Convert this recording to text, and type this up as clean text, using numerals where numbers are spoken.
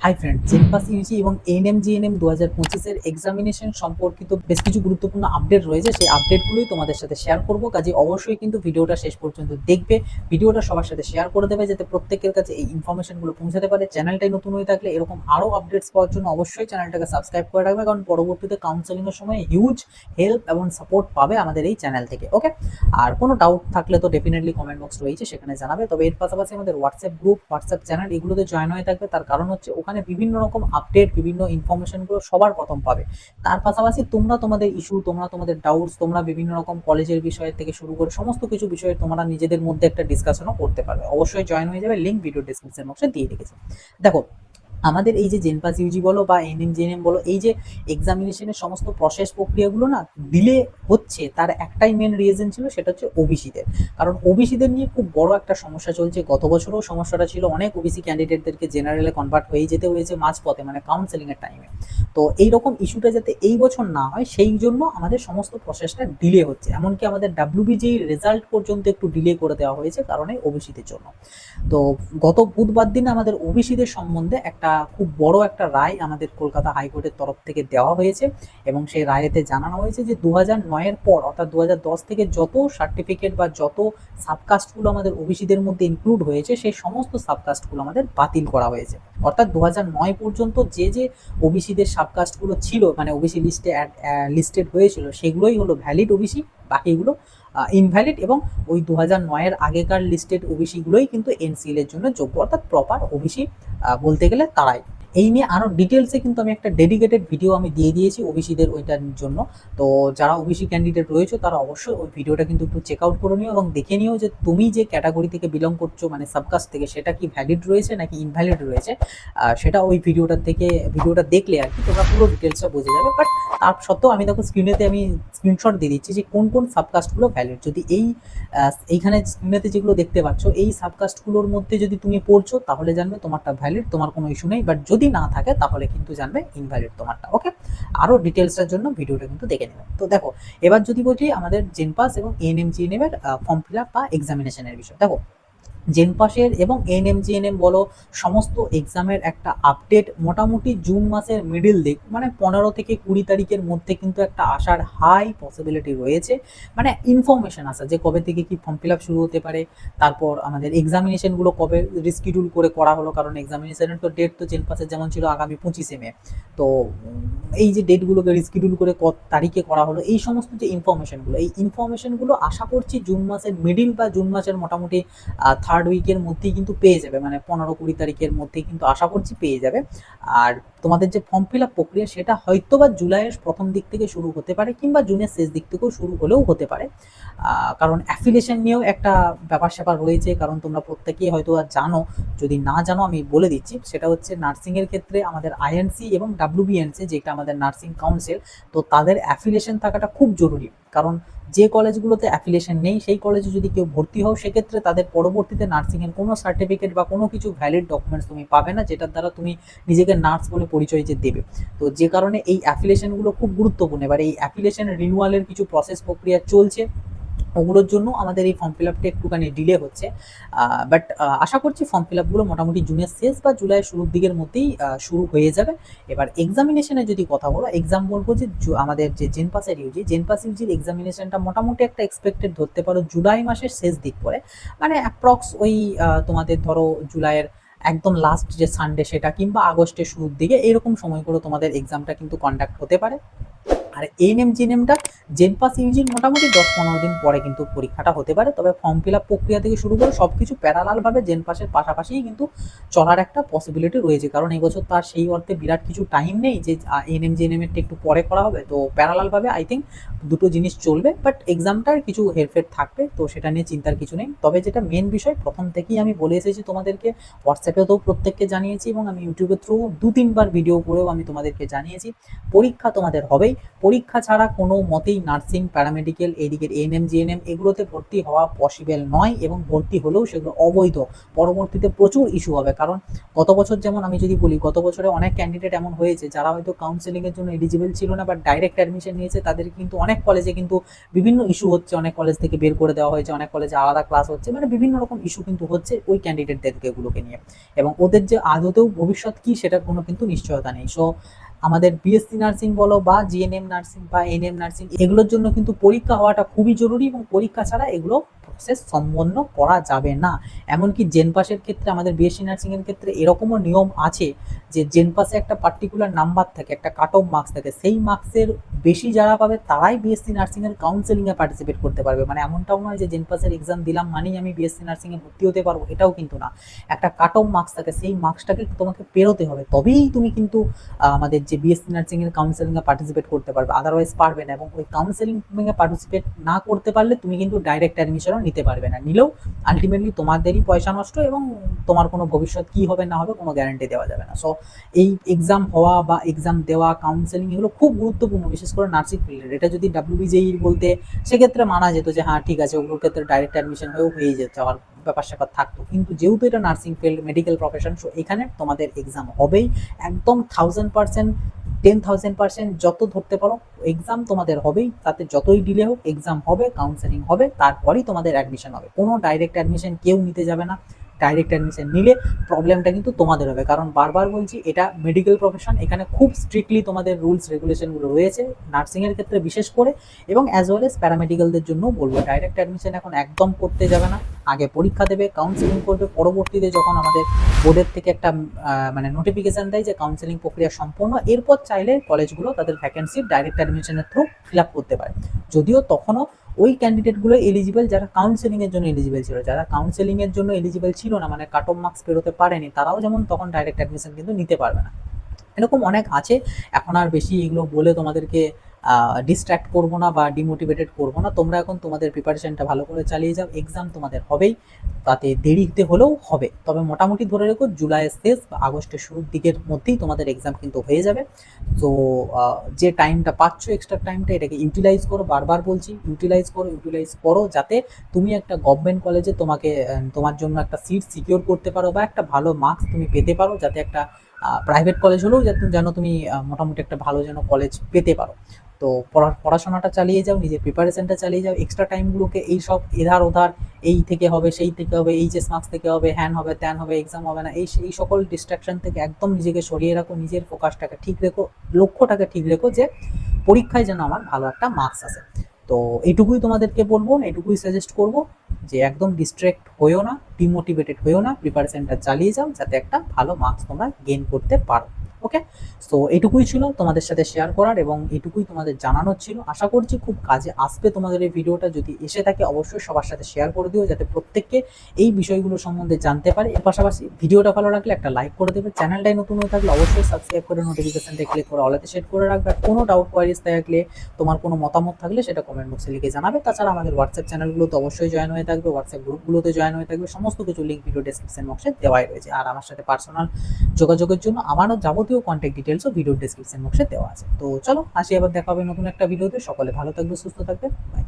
Hi friend, জেনপাস Yuji এবং ANM GNM 2025-এর examination সম্পর্কিত বেশ কিছু গুরুত্বপূর্ণ আপডেট রয়েছে। সেই আপডেটগুলোই তোমাদের সাথে শেয়ার করব। কাজে অবশ্যই কিন্তু ভিডিওটা শেষ পর্যন্ত দেখবে, ভিডিওটা সবার সাথে শেয়ার করে দেবে যাতে প্রত্যেকের কাছে এই ইনফরমেশনগুলো পৌঁছাতে পারে। চ্যানেলটাই নতুন হয়ে থাকলে এরকম আরও আপডেটস পাওয়ার জন্য অবশ্যই চ্যানেলটাকে সাবস্ক্রাইব করে রাখবে, কারণ পরবর্তীতে কাউন্সেলিংয়ের সময় হিউজ হেল্প এবং সাপোর্ট পাবে আমাদের এই চ্যানেল থেকে। ওকে, আর কোনো ডাউট থাকলে তো ডেফিনেটলি কমেন্ট বক্স রয়েছে, সেখানে জানাবে। তবে এর পাশাপাশি আমাদের হোয়াটসঅ্যাপ গ্রুপ, হোয়াটসঅ্যাপ চ্যানেল এগুলোতে জয়েন হয়ে থাকবে। তার কারণ হচ্ছে ওখানে বিভিন্ন রকম আপডেট, বিভিন্ন ইনফরমেশনগুলো সবার প্রথম পাবে। তার পাশাপাশি তোমরা তোমাদের ইস্যু, তোমরা তোমাদের ডাউটস, তোমরা বিভিন্ন রকম কলেজের বিষয় থেকে শুরু করে সমস্ত কিছু বিষয়ে তোমরা নিজেদের মধ্যে একটা ডিসকাশনও করতে পারবে। অবশ্যই জয়েন হয়ে যাবে, লিঙ্ক ভিডিও ডিসক্রিপশন বক্সে দিয়ে রেখেছি। দেখো, আমাদের এই যে জেনপাস ইউজি বলো বা এনএমজিএনএম বলো, এই যে এক্সামিনেশনের সমস্ত প্রসেস প্রক্রিয়াগুলো না ডিলে হচ্ছে, তার একটাই মেন রিজন ছিল, সেটা হচ্ছে ওবিসিদের। কারণ ওবিসিদের নিয়ে খুব বড় একটা সমস্যা চলছে। গত বছরও সমস্যাটা ছিল, অনেক ওবিসি ক্যান্ডিডেটদেরকে জেনারেলে কনভার্ট হয়ে যেতে হয়েছে মাঝপথে, মানে কাউন্সেলিংয়ের টাইমে। তো এইরকম ইস্যুটা যাতে এই বছর না হয়, সেই জন্য আমাদের সমস্ত প্রসেসটা ডিলে হচ্ছে। এমনকি আমাদের ডাব্লিউবিজি রেজাল্ট পর্যন্ত একটু ডিলে করে দেওয়া হয়েছে কারণ এই ওবিসিদের জন্য। তো গত বুধবার দিনে আমাদের ওবিসিদের সম্বন্ধে একটা খুব বড় একটা রায় আমাদের কলকাতা হাইকোর্টের তরফ থেকে দেওয়া হয়েছে, এবং সেই রায়েতে জানানো হয়েছে যে 2009-এর পর, অর্থাৎ 2010 থেকে যত সার্টিফিকেট বা যত সাবকাস্টগুলো আমাদের ওবিসিদের মধ্যে ইনক্লুড হয়েছে, সেই সমস্ত সাবকাস্টগুলো আমাদের বাতিল করা হয়েছে। অর্থাৎ 2009 পর্যন্ত যে যে ওবিসিদের সাবকাস্টগুলো ছিল, মানে ওবিসি লিস্টে লিস্টেড হয়েছিল, সেগুলোই হলো ভ্যালিড ওবিসি, বাকিগুলো ইনভ্যালিড। এবং ওই 2009-এর আগেকার লিস্টেড ওবিসিগুলোই কিন্তু এনসিএল এর জন্য যোগ্য, অর্থাৎ প্রপার ওবিসি বলতে গেলে তারাই। এই নিয়ে আরও ডিটেলসে কিন্তু আমি একটা ডেডিকেটেড ভিডিও আমি দিয়ে দিয়েছি ওবিসিদের ওইটার জন্য। তো যারা ওবিসি ক্যান্ডিডেট রয়েছে তারা অবশ্যই ওই ভিডিওটা কিন্তু একটু চেক আউট করে নিও এবং দেখে নিও যে তুমি যে ক্যাটাগরি থেকে বিলং করছো, মানে সাবকাস্ট থেকে, সেটা কি ভ্যালিড রয়েছে নাকি ইনভ্যালিড রয়েছে। সেটা ওই ভিডিওটা দেখলে আর কি তোমরা পুরো ডিটেলসটা বুঝে যাবে। বাট তার সত্ত্বেও আমি দেখো স্ক্রিনেতে আমি স্ক্রিনশট দিয়ে দিচ্ছি যে কোন কোন সাবকাস্টগুলো ভ্যালিড। যদি এইখানে স্ক্রিনেতে যেগুলো দেখতে পাচ্ছ, এই সাবকাস্টগুলোর মধ্যে যদি তুমি পড়ছো, তাহলে জানবে তোমারটা ভ্যালিড, তোমার কোনো ইস্যু নেই। বাট যদি না থাকে তাহলে কিন্তু জানবে ইনভ্যালিড তোমারটা। ওকে, আরও ডিটেলসের জন্য ভিডিওটা কিন্তু দেখে নেবে। তো দেখো, এবার যদি বলি আমাদের জেনপাস এবং এনএমজিএনএম এর ফর্ম ফিল আপ বা এক্সামিনেশনের বিষয়। দেখো, জেনপাসের এবং এনএমজিএনএম বলো, সমস্ত এক্সামের একটা আপডেট মোটামুটি জুন মাসের মিডিল দিক, মানে 15 থেকে 20 তারিখের মধ্যে কিন্তু একটা আসার হাই পসিবিলিটি রয়েছে। মানে ইনফরমেশন আসা যে কবে থেকে কি ফর্ম ফিল আপ শুরু হতে পারে, তারপর আমাদের এক্সামিনেশনগুলো কবে রিস্কিডিউল করে করা হলো। কারণ এক্সামিনেশনের তো ডেট তো জেনপাসের যেমন ছিল আগামী 25শে মে, তো এই যে ডেটগুলোকে রিস্কিডিউল করে কত তারিখে করা হলো, এই সমস্ত যে ইনফরমেশনগুলো, এই ইনফরমেশনগুলো আশা করছি জুন মাসের মিডিল বা জুন মাসের মোটামুটি থার্ড উইকের মধ্যেই কিন্তু পেয়ে যাবে, মানে 15-20 তারিখের মধ্যেই কিন্তু আশা করছি পেয়ে যাবে। আর তোমাদের যে ফর্ম ফিল আপ প্রক্রিয়া, সেটা হয়তো বা জুলাইয়ের প্রথম দিক থেকে শুরু হতে পারে, কিংবা জুনের শেষ দিক থেকেও শুরু হলেও হতে পারে। কারণ অ্যাফিলিয়েশন নিয়েও একটা ব্যাপার স্যাপার রয়েছে। কারণ তোমরা প্রত্যেকেই হয়তো আর জানো, যদি না জানো আমি বলে দিচ্ছি, সেটা হচ্ছে নার্সিংয়ের ক্ষেত্রে আমাদের আইএনসি এবং ডাব্লিউবিএনসি, যেটা আমাদের নার্সিং কাউন্সিল, তো তাদের অ্যাফিলিয়েশন থাকাটা খুব জরুরি। কারণ যে কলেজগুলোতে অ্যাফিলিয়েশন নেই, সেই কলেজে যদি কেউ ভর্তি হও, সেক্ষেত্রে তাদের পরবর্তীতে নার্সিংয়ের কোনো সার্টিফিকেট বা কোনো কিছু ভ্যালিড ডকুমেন্টস তুমি পাবে না, যেটার দ্বারা তুমি নিজেকে নার্স বলে পরিচয় যে দেবে। তো যে কারণে এই অ্যাফিলিয়েশনগুলো খুব গুরুত্বপূর্ণ। এবার এই অ্যাফিলিয়েশন রিনিউয়ালের কিছু প্রসেস প্রক্রিয়া চলছে, ওগুলোর জন্য আমাদের এই ফর্ম ফিল আপটা একটুখানি ডিলে হচ্ছে। বাট আশা করছি ফর্ম ফিল আপগুলো মোটামুটি জুনের শেষ বা জুলাইয়ের শুরুর দিকের মধ্যেই শুরু হয়ে যাবে। এবার এক্সামিনেশনের যদি কথা বলো, এক্সাম বলবো যে আমাদের যে জেনপাসের ইউজি, জেনপাস ইউজির এক্সামিনেশনটা মোটামুটি একটা এক্সপেক্টেড ধরতে পারো জুলাই মাসের শেষ দিক করে, মানে অ্যাপ্রক্স ওই তোমাদের ধরো জুলাইয়ের একদম লাস্ট যে সানডে সেটা, কিংবা আগস্টের শুরুর দিকে, এরকম সময় করে তোমাদের এক্সামটা কিন্তু কন্ডাক্ট হতে পারে। আর এনএমজিএনএমটা জেনপাস ইউজির মোটামুটি 10-15 দিন পরে কিন্তু পরীক্ষাটা হতে পারে। তবে ফর্ম ফিল আপ প্রক্রিয়া থেকে শুরু করে সব কিছু প্যারালালভাবে জেনপাসের পাশাপাশিই কিন্তু চলার একটা পসিবিলিটি রয়েছে। কারণ এই বছর তার সেই অর্থে বিরাট কিছু টাইম নেই যে এনএমজিএনএমেরটা একটু পরে করা হবে। তো প্যারালালভাবে আই থিঙ্ক দুটো জিনিস চলবে, বাট এক্সামটার কিছু হেরফের থাকবে, তো সেটা নিয়ে চিন্তার কিছু নেই। তবে যেটা মেন বিষয়, প্রথম থেকেই আমি বলে এসেছি তোমাদেরকে, হোয়াটসঅ্যাপেও তো প্রত্যেককে জানিয়েছি, এবং আমি ইউটিউবের থ্রু 2-3 বার ভিডিও করেও আমি তোমাদেরকে জানিয়েছি, পরীক্ষা তোমাদের হবেই। পরীক্ষা ছাড়া কোনো মতেই নার্সিং, প্যারামেডিক্যাল, এদিকের এএনএম, জিএনএম এগুলোতে ভর্তি হওয়া পসিবল নয়, এবং ভর্তি হলেও সেগুলো অবৈধ। পরবর্তীতে প্রচুর ইস্যু হবে, কারণ গত বছর যেমন আমি যদি বলি, গত বছরে অনেক ক্যান্ডিডেট এমন হয়েছে যারা হয়তো কাউন্সেলিংয়ের জন্য এলিজিবল ছিল না, বাট ডাইরেক্ট অ্যাডমিশন নিয়েছে। তাদের কিন্তু অনেক কলেজে কিন্তু বিভিন্ন ইস্যু হচ্ছে, অনেক কলেজ থেকে বের করে দেওয়া হয়েছে, অনেক কলেজে আলাদা ক্লাস হচ্ছে, মানে বিভিন্ন রকম ইস্যু কিন্তু হচ্ছে ওই ক্যান্ডিডেটদেরকে নিয়ে, এবং ওদের যে আদতেও ভবিষ্যৎ কি সেটার কোনো কিন্তু নিশ্চয়তা নেই। সো আমাদের বিএসসি নার্সিং বলো বা জিএনএম নার্সিং বা এনএম নার্সিং, এগুলোর জন্য কিন্তু পরীক্ষা হওয়াটা খুবই জরুরি, এবং পরীক্ষা ছাড়া এগুলো প্রসেস সম্পন্ন করা যাবে না। এমনকি জেনপাসের ক্ষেত্রে, আমাদের বিএসসি নার্সিং এর ক্ষেত্রে এরকমও নিয়ম আছে যে জেনপাসে একটা পার্টিকুলার নাম্বার থাকে, একটা কাট অফ মার্কস থাকে, সেই মার্কসের বেশি যারা পাবে তারাই বিএসসি নার্সিং এর কাউন্সেলিংয়ে পার্টিসিপেট করতে পারবে। মানে এমনটাও নয় যে জেনপাসের এক্সাম দিলাম মানেই আমি বিএসসি নার্সিং এ ভর্তি হতে পারবো, এটাও কিন্তু না। একটা কাট অফ মার্কস থাকে, সেই মার্কসটাকে তোমাকে পেরোতে হবে, তবেই তুমি কিন্তু আমাদের যে বিএসসি নার্সিং এর কাউন্সেলিংয়ে পার্টিসিপেট করতে পারবে, আদারওয়াইজ পারবে না। এবং ওই কাউন্সেলিংয়ে পার্টিসিপেট না করতে পারলে তুমি কিন্তু ডাইরেক্ট অ্যাডমিশনও নিতে পারবে না, নিলেও আলটিমেটলি তোমাদেরই পয়সা নষ্ট, এবং তোমার কোনো ভবিষ্যৎ কি হবে না হবে কোনো গ্যারান্টি দেওয়া যাবে না। সো এই এক্সাম হওয়া বা এক্সাম দেওয়া, কাউন্সেলিং, এগুলো খুব গুরুত্বপূর্ণ, বিশেষ করে নার্সিং ফিল্ডের। এটা যদি ডাব্লিউবিজেই বলতে সেক্ষেত্রে মানা যেত যে হ্যাঁ ঠিক আছে, ওগুলোর ক্ষেত্রে ডাইরেক্ট অ্যাডমিশন হয়ে যেত, যাওয়ার ব্যাপার স্যাপার থাকতো। কিন্তু যেহেতু এটা nursing field, medical profession, so এখানে তোমাদের এক্সাম হবেই, একদম 1000%, 10,000% যত ধরতে পারো এক্সাম তোমাদের হবেই। তাতে যতই ডিলে হোক এক্সাম হবে, কাউন্সেলিং হবে, তারপরেই তোমাদের অ্যাডমিশন হবে। কোনো ডাইরেক্ট অ্যাডমিশন কেউ নিতে যাবে না। ডাইরেক্ট অ্যাডমিশন নিলে প্রবলেমটা কিন্তু তোমাদের হবে, কারণ বারবার বলছি এটা মেডিকেল প্রফেশন, এখানে খুব স্ট্রিক্টলি তোমাদের রুলস রেগুলেশনগুলো রয়েছে, নার্সিংয়ের ক্ষেত্রে বিশেষ করে, এবং অ্যাজ ওয়েল এস প্যারামেডিক্যালদের জন্য বলবো ডাইরেক্ট অ্যাডমিশন এখন একদম করতে যাবে না। আগে পরীক্ষা দেবে, কাউন্সেলিং করবে, পরবর্তীতে যখন আমাদের বোর্ডের থেকে একটা মানে নোটিফিকেশন দেয় যে কাউন্সেলিং প্রক্রিয়া সম্পূর্ণ, এরপর চাইলে কলেজগুলো তাদের ভ্যাকেন্সি ডাইরেক্ট অ্যাডমিশনের থ্রু ফিল আপ করতে পারে। যদিও তখনও ওই ক্যান্ডিডেটগুলো এলিজিবল যারা কাউন্সেলিংয়ের জন্য এলিজিবল ছিল, যারা কাউন্সেলিংয়ের জন্য এলিজিবল ছিল না, মানে কাট অফ মার্কস পেরোতে পারেনি, তারাও যেমন তখন ডাইরেক্ট অ্যাডমিশন কিন্তু নিতে পারবে না। এরকম অনেক আছে। এখন আর বেশি এগুলো বলে তোমাদেরকে ডিস্ট্র্যাক্ট করবো না বা ডিমোটিভেটেড করবো না। তোমরা এখন তোমাদের প্রিপারেশনটা ভালো করে চালিয়ে যাও, এক্সাম তোমাদের হবেই, তাতে দেরিতে হলেও হবে। তবে মোটামুটি ধরে রেখো জুলাইয়ের শেষ বা আগস্টের শুরুর দিকের মধ্যেই তোমাদের এক্সাম কিন্তু হয়ে যাবে। তো যে টাইমটা পাচ্ছ, এক্সট্রা টাইমটা, এটাকে ইউটিলাইজ করো। বারবার বলছি ইউটিলাইজ করো, যাতে তুমি একটা গভর্নমেন্ট কলেজে তোমার জন্য একটা সিট সিকিওর করতে পারো, বা একটা ভালো মার্কস তুমি পেতে পারো, যাতে একটা প্রাইভেট কলেজ হলেও যেন তুমি মোটামুটি একটা ভালো যেন কলেজ পেতে পারো। তো পড়াশোনাটা চালিয়ে যাও, নিজের প্রিপারেশনটা চালিয়ে যাও, এক্সট্রা টাইমগুলোকে এই সব এধার ওধার, এই থেকে হবে, সেই থেকে হবে, এইচএস মার্কস থেকে হবে, হ্যান হবে, ত্যান হবে, এক্সাম হবে না, এই সকল ডিস্ট্রাকশন থেকে একদম নিজেকে সরিয়ে রাখো, নিজের ফোকাসটাকে ঠিক রেখো, লক্ষ্যটাকে ঠিক রেখো, যে পরীক্ষায় যেন আমার ভালো একটা মার্কস আসে। তো এইটুকুই তোমাদেরকে বলবো, এইটুকুই সাজেস্ট করবো, যে একদম ডিস্ট্র্যাক্ট হয়েও না, ডিমোটিভেটেড হয়েও না, প্রিপারেশনটা চালিয়ে যাও, যাতে একটা ভালো মার্কস তোমরা গেইন করতে পারো। ওকে, সো এটুকুই ছিল তোমাদের সাথে শেয়ার করার, এবং এটুকুই তোমাদের জানানোর ছিল। আশা করছি খুব কাজে আসবে তোমাদের এই ভিডিওটা। যদি এসে থাকে অবশ্যই সবার সাথে শেয়ার করে দিও, যাতে প্রত্যেককে এই বিষয়গুলো সম্বন্ধে জানতে পারে। এর পাশাপাশি ভিডিওটা ভালো লাগলে একটা লাইক করে দেবে, চ্যানেলটাই নতুন হয়ে থাকলে অবশ্যই সাবস্ক্রাইব করে নোটিফিকেশনটা ক্লিক করে অলেতে সেট করে রাখবে। আর কোনো ডাউট কোয়ারিজ থাকলে, তোমার কোনো মতামত থাকলে সেটা কমেন্ট বক্সে লিখে জানাবে। তাছাড়া আমাদের হোয়াটসঅ্যাপ চ্যানেলগুলোতে অবশ্যই জয়েন হয়ে থাকবে, হোয়াটসঅ্যাপ গ্রুপগুলোতে জয়েন হয়ে থাকবে, সমস্ত কিছু লিঙ্ক ভিডিও ডেসক্রিপশন বক্সে দেওয়াই রয়েছে। আর আমার সাথে পার্সোনাল যোগাযোগের জন্য আমারও যাবতীয় কন্ট্যাক্ট ডিটেলসও ভিডিও ডেসক্রিপশন বক্সে দেওয়া আছে। তো চলো আসি, আবার দেখা হবে নতুন একটা ভিডিওতে। সকলে ভালো থাকবে, সুস্থ থাকবে, বাই।